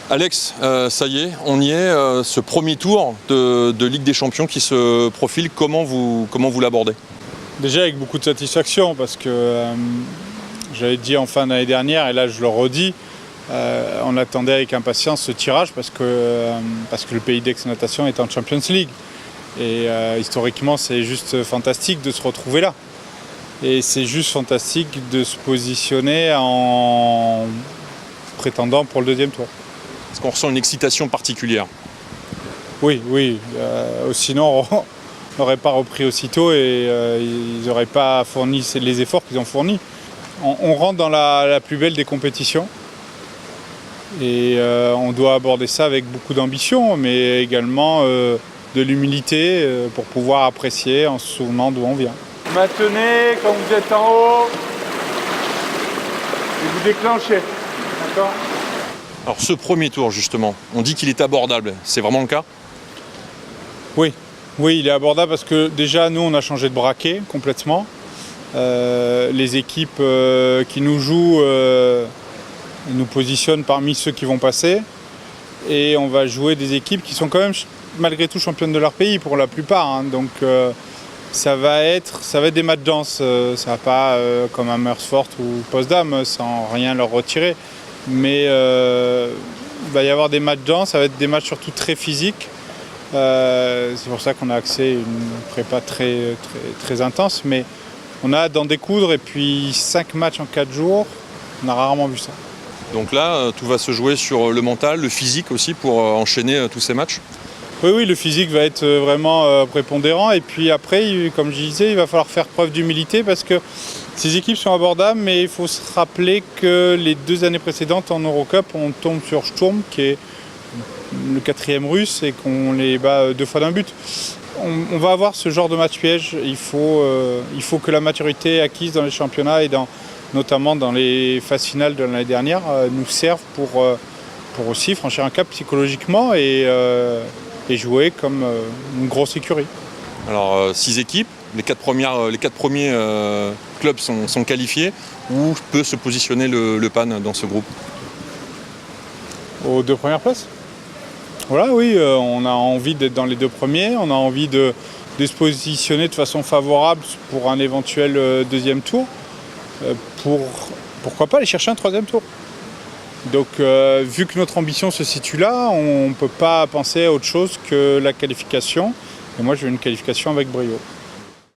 Alex, ça y est, on y est, ce premier tour de Ligue des Champions qui se profile, comment vous l'abordez? Déjà avec beaucoup de satisfaction parce que j'avais dit en fin d'année dernière, et là je le redis, on attendait avec impatience ce tirage parce que le Pays d'Aix-Natation est en Champions League. Et historiquement c'est juste fantastique de se retrouver là. Et c'est juste fantastique de se positionner en prétendant pour le deuxième tour. Est-ce qu'on ressent une excitation particulière? Oui. Sinon, on n'aurait pas repris aussitôt et ils n'auraient pas fourni les efforts qu'ils ont fournis. On rentre dans la plus belle des compétitions et on doit aborder ça avec beaucoup d'ambition, mais également de l'humilité pour pouvoir apprécier en se souvenant d'où on vient. Maintenez quand vous êtes en haut et vous déclenchez. D'accord ? Alors ce premier tour justement, on dit qu'il est abordable, c'est vraiment le cas? Oui, il est abordable parce que déjà nous on a changé de braquet complètement. Les équipes qui nous jouent nous positionnent parmi ceux qui vont passer. Et on va jouer des équipes qui sont quand même malgré tout championnes de leur pays pour la plupart. Hein. Donc ça va être des matchs denses. Ça va pas comme un Mersfort ou Potsdam sans rien leur retirer. Mais il va y avoir des matchs denses, ça va être des matchs surtout très physiques. C'est pour ça qu'on a accès à une prépa très intense. Mais on a hâte d'en découdre et puis 5 matchs en 4 jours, on a rarement vu ça. Donc là, tout va se jouer sur le mental, le physique aussi pour enchaîner tous ces matchs? Oui, le physique va être vraiment prépondérant. Et puis après, comme je disais, il va falloir faire preuve d'humilité parce que ces équipes sont abordables, mais il faut se rappeler que les 2 années précédentes en Eurocup, on tombe sur Sturm, qui est le 4e russe, et qu'on les bat 2 fois d'un but. On va avoir ce genre de match piège. Il faut que la maturité acquise dans les championnats et notamment dans les phases finales de l'année dernière nous serve pour aussi franchir un cap psychologiquement et jouer comme une grosse écurie. Alors 6 équipes, les 4 premiers clubs sont qualifiés. Où peut se positionner le PAN dans ce groupe? Aux 2 premières places. Voilà, oui, on a envie d'être dans les 2 premiers, on a envie de se positionner de façon favorable pour un éventuel 2e tour, pourquoi pas aller chercher un 3e tour. Donc vu que notre ambition se situe là, on ne peut pas penser à autre chose que la qualification, et moi je veux une qualification avec brio.